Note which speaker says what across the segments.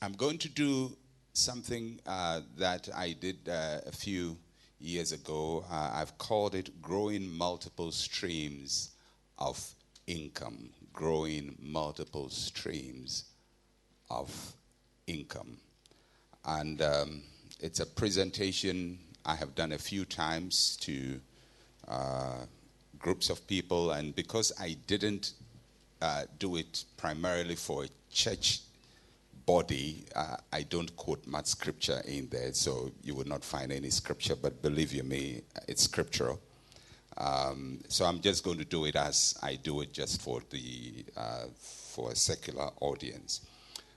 Speaker 1: I'm going to do something that I did a few years ago. I've called it Growing Multiple Streams of Income. Growing Multiple Streams of Income. And it's a presentation I have done a few times to groups of people. And because I didn't do it primarily for a church body, I don't quote much scripture in there, so you will not find any scripture, but believe you me, it's scriptural. So I'm just going to do it as I do it, just for a secular audience.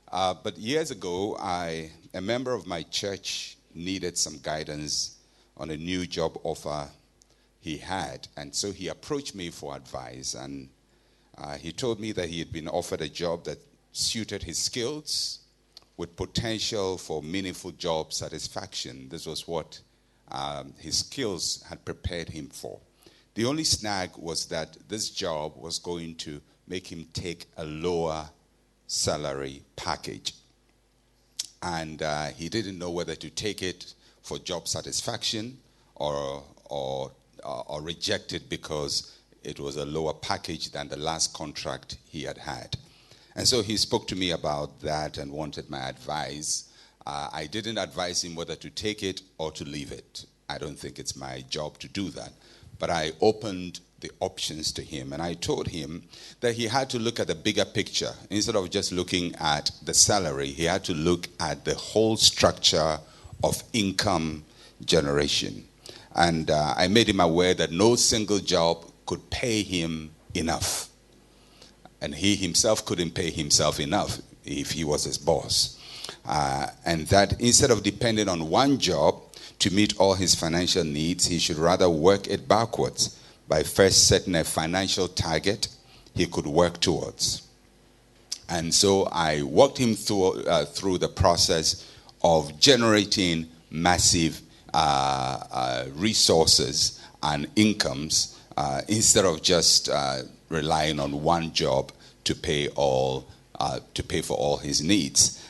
Speaker 1: But years ago, a member of my church needed some guidance on a new job offer he had, and so he approached me for advice, and he told me that he had been offered a job that suited his skills with potential for meaningful job satisfaction. This was what his skills had prepared him for. The only snag was that this job was going to make him take a lower salary package. And he didn't know whether to take it for job satisfaction or reject it because it was a lower package than the last contract he had had. And so he spoke to me about that and wanted my advice. I didn't advise him whether to take it or to leave it. I don't think it's my job to do that. But I opened the options to him, and I told him that he had to look at the bigger picture. Instead of just looking at the salary, he had to look at the whole structure of income generation. And I made him aware that no single job could pay him enough. And he himself couldn't pay himself enough if he was his boss. And that instead of depending on one job to meet all his financial needs, he should rather work it backwards by first setting a financial target he could work towards. And so I walked him through the process of generating massive resources and incomes instead of just relying on one job to pay for all his needs.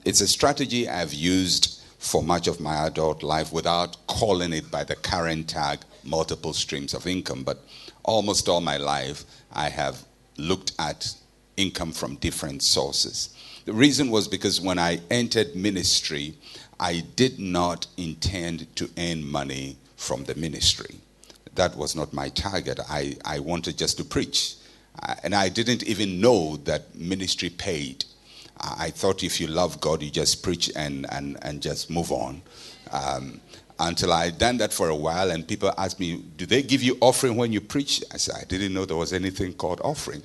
Speaker 1: It's a strategy I've used for much of my adult life without calling it by the current tag multiple streams of income. But almost all my life, I have looked at income from different sources. The reason was because when I entered ministry, I did not intend to earn money from the ministry. That was not my target. I wanted just to preach. And I didn't even know that ministry paid. I thought if you love God, you just preach and just move on. Until I had done that for a while, and people asked me, do they give you offering when you preach? I said, I didn't know there was anything called offering.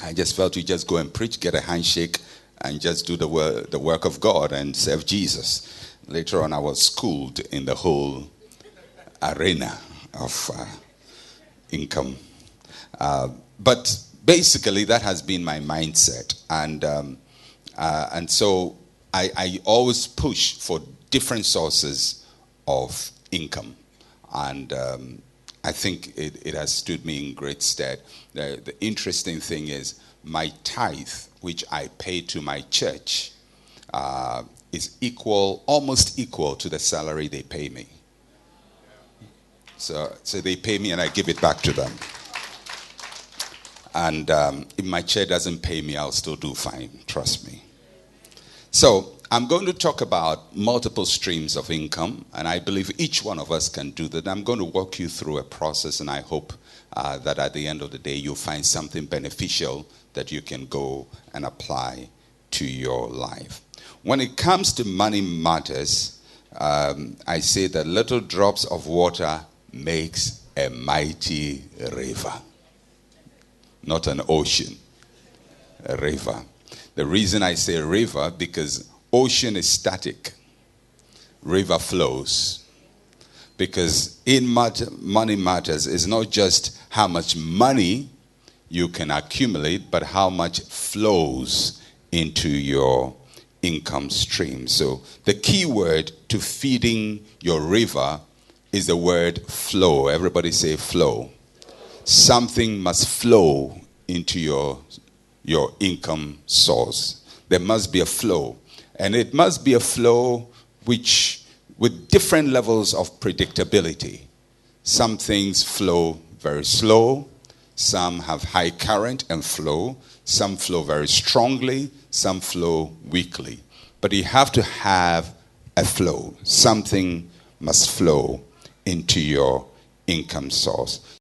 Speaker 1: I just felt you just go and preach, get a handshake, and just do the work of God and serve Jesus. Later on, I was schooled in the whole arena of income. But basically, that has been my mindset. And so I always push for different sources of income. And I think it has stood me in great stead. The interesting thing is my tithe, which I pay to my church, is almost equal to the salary they pay me. So they pay me and I give it back to them. And if my church doesn't pay me, I'll still do fine, trust me. So I'm going to talk about multiple streams of income, and I believe each one of us can do that. I'm going to walk you through a process, and I hope that at the end of the day, you'll find something beneficial that you can go and apply to your life. When it comes to money matters, I say that little drops of water makes a mighty river. Not an ocean, a river. The reason I say river, because ocean is static. River flows. Because in money matters, it's not just how much money you can accumulate, but how much flows into your income stream. So the key word to feeding your river is the word flow. Everybody say flow. Something must flow into your income source. there must be a flow. And it must be a flow which, with different levels of predictability. Some things flow very slow. Some have high current and flow. Some flow very strongly. Some flow weakly. But you have to have a flow. Something must flow into your income source.